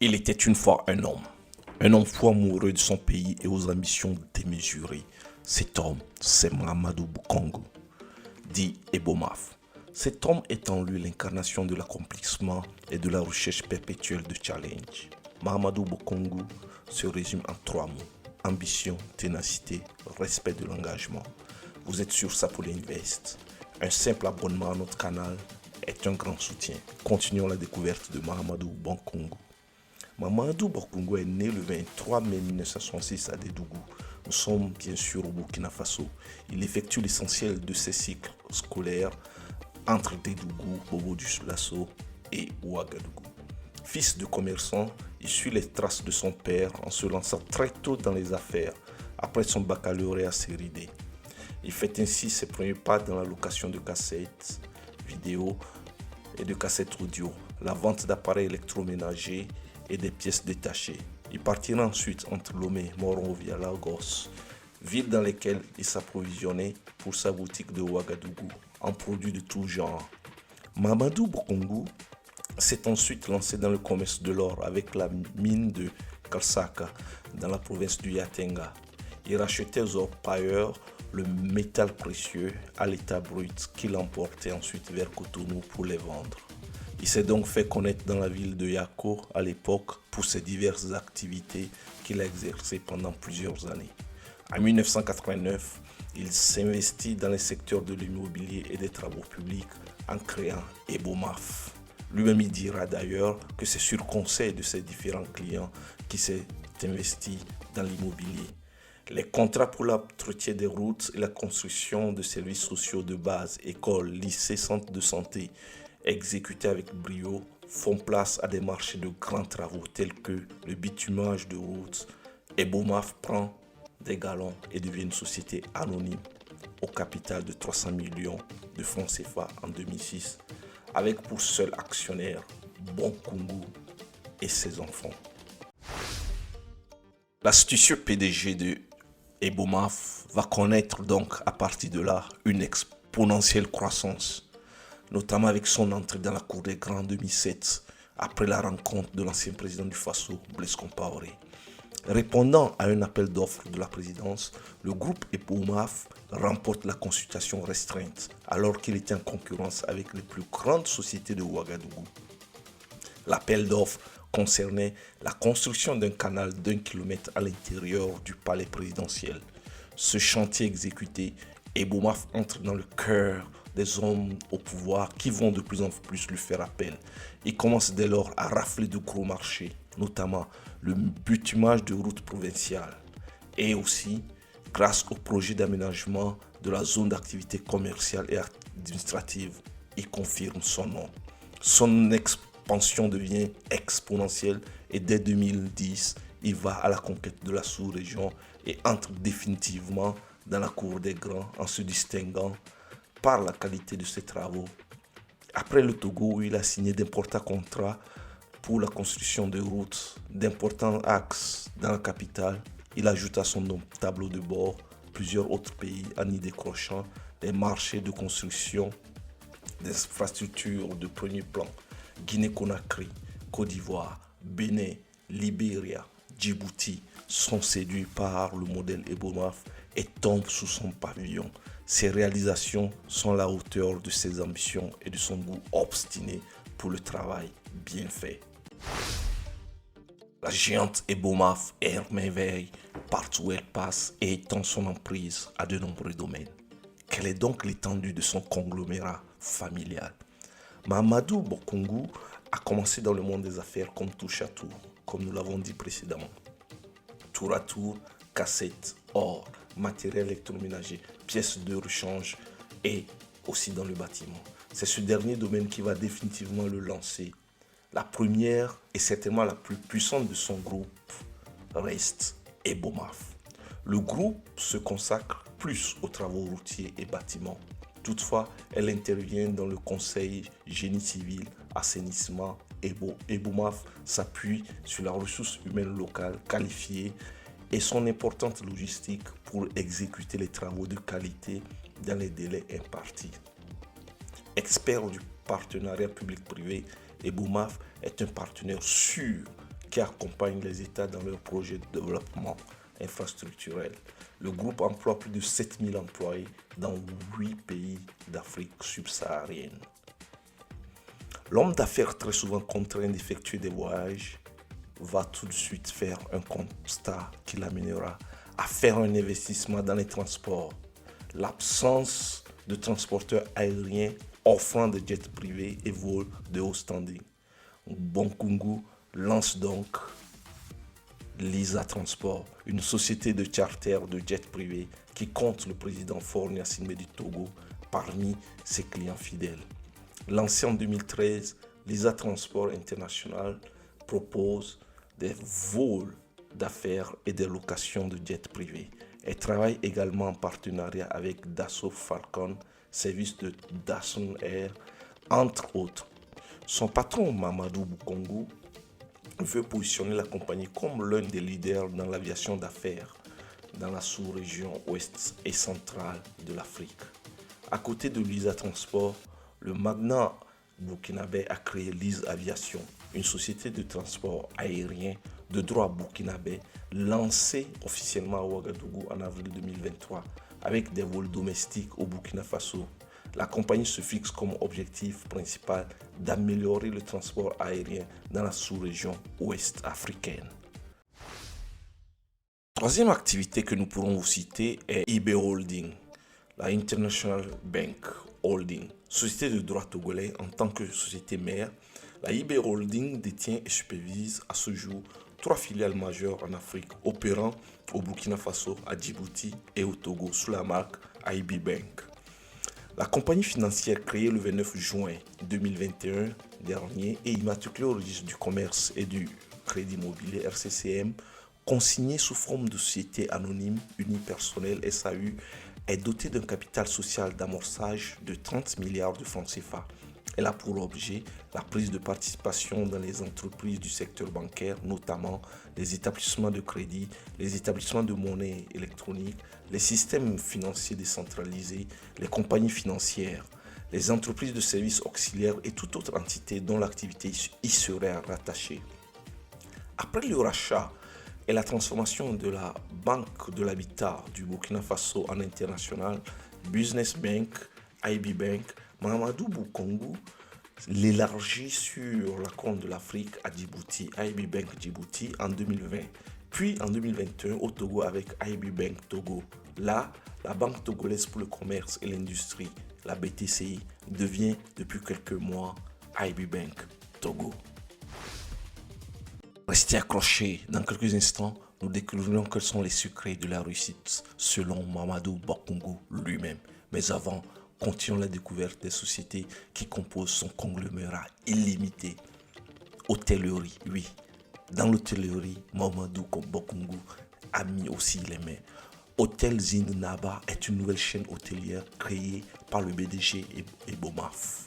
Il était une fois un homme fou amoureux de son pays et aux ambitions démesurées. Cet homme, c'est Mahamadou Boukongo, dit Ebomaf. Cet homme est en lui l'incarnation de l'accomplissement et de la recherche perpétuelle de challenge. Mahamadou Boukongo se résume en 3 mots. Ambition, ténacité, respect de l'engagement. Vous êtes sur Sapole Invest. Un simple abonnement à notre canal est un grand soutien. Continuons la découverte de Mahamadou Boukongo. Mahamadou Boukongo est né le 23 mai 1966 à Dédougou. Nous sommes bien sûr au Burkina Faso. Il effectue l'essentiel de ses cycles scolaires entre Dédougou, Bobo-Dioulasso et Ouagadougou. Fils de commerçant, il suit les traces de son père en se lançant très tôt dans les affaires après son baccalauréat série D. Il fait ainsi ses premiers pas dans la location de cassettes vidéo et de cassettes audio, la vente d'appareils électroménagers et des pièces détachées. Il partira ensuite entre Lomé, Monrovia, Lagos, villes dans lesquelles il s'approvisionnait pour sa boutique de Ouagadougou en produits de tout genre. Mahamadou Boukongo s'est ensuite lancé dans le commerce de l'or avec la mine de Kalsaka dans la province du Yatenga. Il rachetait aux orpailleurs le métal précieux à l'état brut qu'il emportait ensuite vers Cotonou pour les vendre. Il s'est donc fait connaître dans la ville de Yako à l'époque pour ses diverses activités qu'il a exercées pendant plusieurs années. En 1989, il s'investit dans les secteurs de l'immobilier et des travaux publics en créant Ebomaf. Lui-même il dira d'ailleurs que c'est sur conseil de ses différents clients qu'il s'est investi dans l'immobilier. Les contrats pour l'entretien des routes et la construction de services sociaux de base, écoles, lycées, centres de santé, exécutés avec brio, font place à des marchés de grands travaux tels que le bitumage de routes. Ebomaf prend des galons et devient une société anonyme au capital de 300 millions de francs CFA en 2006, avec pour seul actionnaire Boukongo et ses enfants. L'astucieux PDG de Ebomaf va connaître donc à partir de là une exponentielle croissance, notamment avec son entrée dans la cour des grands en 2007, après la rencontre de l'ancien président du Faso, Blaise Compaoré. Répondant à un appel d'offres de la présidence, le groupe Ebomaf remporte la consultation restreinte, alors qu'il était en concurrence avec les plus grandes sociétés de Ouagadougou. L'appel d'offres concernait la construction d'un canal d'1 kilomètre à l'intérieur du palais présidentiel. Ce chantier exécuté, Ebomaf entre dans le cœur des hommes au pouvoir qui vont de plus en plus lui faire appel. Il commence dès lors à rafler de gros marchés, notamment le bitumage de routes provinciales et aussi grâce au projet d'aménagement de la zone d'activité commerciale et administrative. Il confirme son nom. Son expansion devient exponentielle et dès 2010, il va à la conquête de la sous-région et entre définitivement dans la cour des grands en se distinguant par la qualité de ses travaux. Après le Togo, où il a signé d'importants contrats pour la construction de routes, d'importants axes dans la capitale, il ajoute à son tableau de bord plusieurs autres pays en y décrochant des marchés de construction d'infrastructures de premier plan. Guinée-Conakry, Côte d'Ivoire, Bénin, Libéria, Djibouti sont séduits par le modèle Ebomaf et tombent sous son pavillon. Ses réalisations sont à la hauteur de ses ambitions et de son goût obstiné pour le travail bien fait. La géante Ebomaf émerveille partout où elle passe et étend son emprise à de nombreux domaines. Quelle est donc l'étendue de son conglomérat familial? Mahamadou Boukongo a commencé dans le monde des affaires comme touche à tout, comme nous l'avons dit précédemment. Tour à tour, cassettes, or, matériel électroménager, pièces de rechange et aussi dans le bâtiment. C'est ce dernier domaine qui va définitivement le lancer. La première et certainement la plus puissante de son groupe reste Ebomaf. Le groupe se consacre plus aux travaux routiers et bâtiments. Toutefois, elle intervient dans le conseil génie civil, assainissement. Ebomaf s'appuie sur la ressource humaine locale qualifiée et son importante logistique pour exécuter les travaux de qualité dans les délais impartis. Expert du partenariat public-privé, Ebomaf est un partenaire sûr qui qui accompagne les États dans leurs projets de développement infrastructurel. Le groupe emploie plus de 7000 employés dans 8 pays d'Afrique subsaharienne. L'homme d'affaires, très souvent contraint d'effectuer des voyages, va tout de suite faire un constat qui l'amènera à faire un investissement dans les transports. L'absence de transporteurs aériens offrant des jets privés et vols de haut standing. Bokungu lance donc Lisa Transport, une société de charter de jets privés qui compte le président Faure Gnassingbé du Togo parmi ses clients fidèles. Lancée en 2013, Lisa Transport International propose des vols d'affaires et des locations de jets privés. Elle travaille également en partenariat avec Dassault Falcon, service de Dassault Air, entre autres. Son patron, Mamadou Boukongo, veut positionner la compagnie comme l'un des leaders dans l'aviation d'affaires dans la sous-région ouest et centrale de l'Afrique. À côté de Lisa Transport, le magnat burkinabé a créé Lise Aviation, une société de transport aérien de droit burkinabé lancée officiellement à Ouagadougou en avril 2023 avec des vols domestiques au Burkina Faso. La compagnie se fixe comme objectif principal d'améliorer le transport aérien dans la sous-région ouest africaine. Troisième activité que nous pourrons vous citer est IB Holding, la International Bank Holding, société de droit togolais en tant que société mère. La IB Holding détient et supervise à ce jour 3 filiales majeures en Afrique opérant au Burkina Faso, à Djibouti et au Togo sous la marque IB Bank. La compagnie financière créée le 29 juin 2021 dernier et immatriculée au registre du commerce et du crédit immobilier RCCM, consignée sous forme de société anonyme unipersonnelle SAU, est dotée d'un capital social d'amorçage de 30 milliards de francs CFA. Elle a pour objet la prise de participation dans les entreprises du secteur bancaire, notamment les établissements de crédit, les établissements de monnaie électronique, les systèmes financiers décentralisés, les compagnies financières, les entreprises de services auxiliaires et toute autre entité dont l'activité y serait rattachée. Après le rachat et la transformation de la Banque de l'Habitat du Burkina Faso en international, Business Bank, IB Bank, Mamadou Boukongo l'élargit sur la Corne de l'Afrique à Djibouti, IB Bank Djibouti en 2020, puis en 2021 au Togo avec IB Bank Togo. Là, la Banque togolaise pour le commerce et l'industrie, la BTCI, devient depuis quelques mois IB Bank Togo. Restez accrochés, dans quelques instants, nous découvrirons quels sont les secrets de la réussite selon Mamadou Boukongo lui-même. Mais avant, continuons la découverte des sociétés qui composent son conglomérat illimité. Hôtellerie, oui. Dans l'hôtellerie, Mamadou Boukongo a mis aussi les mains. Hôtel Zind Naba est une nouvelle chaîne hôtelière créée par le BDG Ebomaf.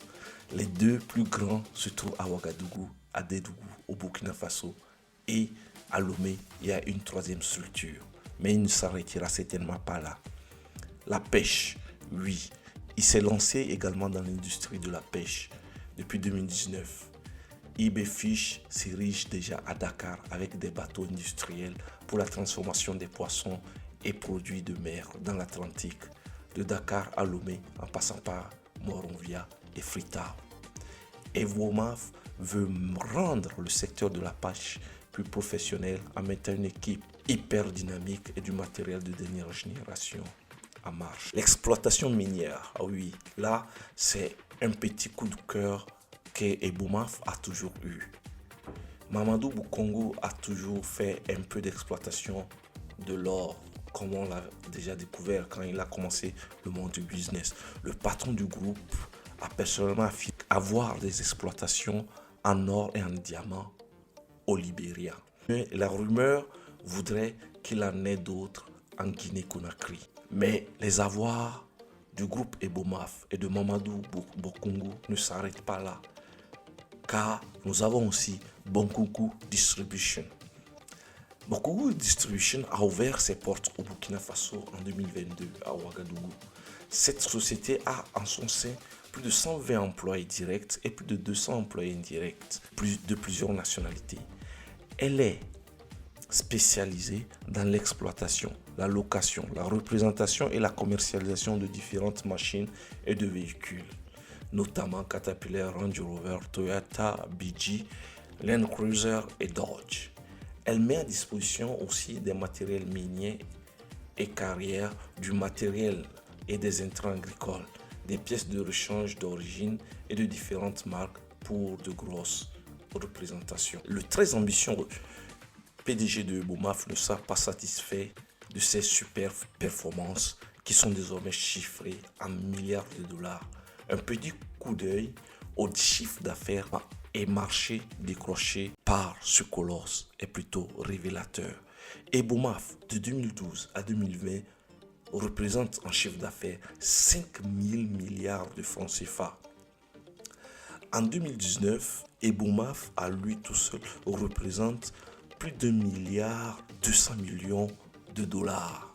Les deux plus grands se trouvent à Ouagadougou, à Dédougou, au Burkina Faso, et à Lomé, il y a une troisième structure. Mais il ne s'arrêtera certainement pas là. La pêche, oui. Il s'est lancé également dans l'industrie de la pêche depuis 2019. IB Fish s'érige déjà à Dakar avec des bateaux industriels pour la transformation des poissons et produits de mer dans l'Atlantique, de Dakar à Lomé en passant par Moronvia et Freetown. Ebomaf veut rendre le secteur de la pêche plus professionnel en mettant une équipe hyper dynamique et du matériel de dernière génération en marche. L'exploitation minière, ah oui, là c'est un petit coup de cœur que Ebomaf a toujours eu. Mamadou Boukongo a toujours fait un peu d'exploitation de l'or, comme on l'a déjà découvert quand il a commencé le monde du business. Le patron du groupe a personnellement affirmé avoir des exploitations en or et en diamant au Libéria. Mais la rumeur voudrait qu'il en ait d'autres en Guinée-Conakry. Mais les avoirs du groupe Ebomaf et de Mamadou Boukongo ne s'arrêtent pas là, car nous avons aussi Bokungu Distribution. Bokungu Distribution a ouvert ses portes au Burkina Faso en 2022 à Ouagadougou. Cette société a en son sein plus de 120 employés directs et plus de 200 employés indirects de plusieurs nationalités. Elle est spécialisée dans l'exploitation, la location, la représentation et la commercialisation de différentes machines et de véhicules, notamment Caterpillar, Range Rover, Toyota, BG, Land Cruiser et Dodge. Elle met à disposition aussi des matériels miniers et carrières, du matériel et des intrants agricoles, des pièces de rechange d'origine et de différentes marques pour de grosses représentations. Le très ambitieux PDG de Ebomaf ne sera pas satisfait de ces super performances qui sont désormais chiffrées en milliards de dollars. Un petit coup d'œil au chiffre d'affaires et marché décroché par ce colosse est plutôt révélateur. Ebomaf, de 2012 à 2020, représente en chiffre d'affaires 5 000 milliards de francs CFA. En 2019, Ebomaf, à lui tout seul, représente plus de 1,2 milliard de dollars.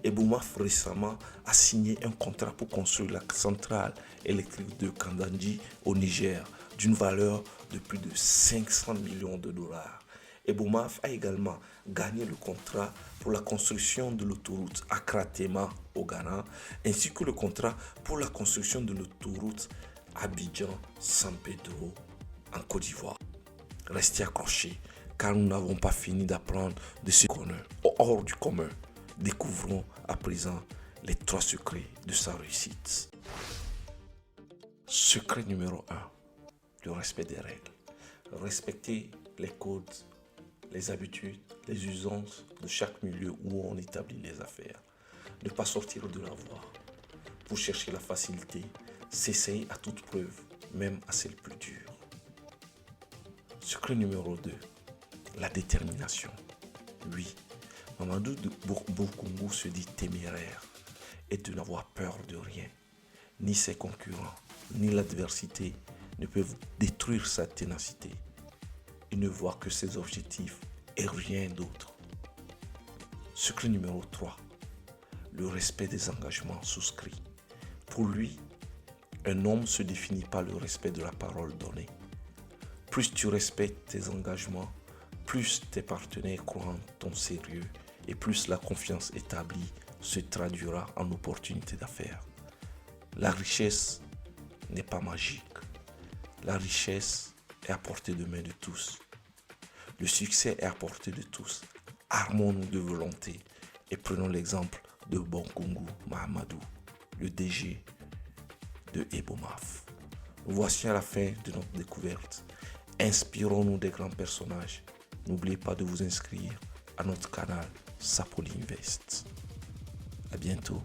Ebomaf récemment a signé un contrat pour construire la centrale électrique de Kandandi au Niger d'une valeur de plus de 500 millions de dollars. Ebomaf a également gagné le contrat pour la construction de l'autoroute Accra-Tema au Ghana, ainsi que le contrat pour la construction de l'autoroute Abidjan-San Pedro en Côte d'Ivoire. Restez accrochés, car nous n'avons pas fini d'apprendre de ce qu'on est hors du commun. Découvrons à présent les 3 secrets de sa réussite. Secret numéro 1, le respect des règles. Respecter les codes, les habitudes, les usances de chaque milieu où on établit les affaires. Ne pas sortir de la voie pour chercher la facilité, s'essayer à toute preuve, même à celle plus dure. Secret numéro 2, la détermination. Oui, Mamadou Boukoungou se dit téméraire et de n'avoir peur de rien. Ni ses concurrents, ni l'adversité ne peuvent détruire sa ténacité. Il ne voit que ses objectifs et rien d'autre. Secret numéro 3, le respect des engagements souscrits. Pour lui, un homme se définit par le respect de la parole donnée. Plus tu respectes tes engagements, plus tes partenaires croient en ton sérieux et plus la confiance établie se traduira en opportunités d'affaires. La richesse n'est pas magique. La richesse est à portée de main de tous. Le succès est à portée de tous. Armons-nous de volonté et prenons l'exemple de Boukoungou Mahamadou, le DG de Ebomaf. Voici à la fin de notre découverte. Inspirons-nous des grands personnages. N'oubliez pas de vous inscrire à notre canal Sapoli Invest. À bientôt.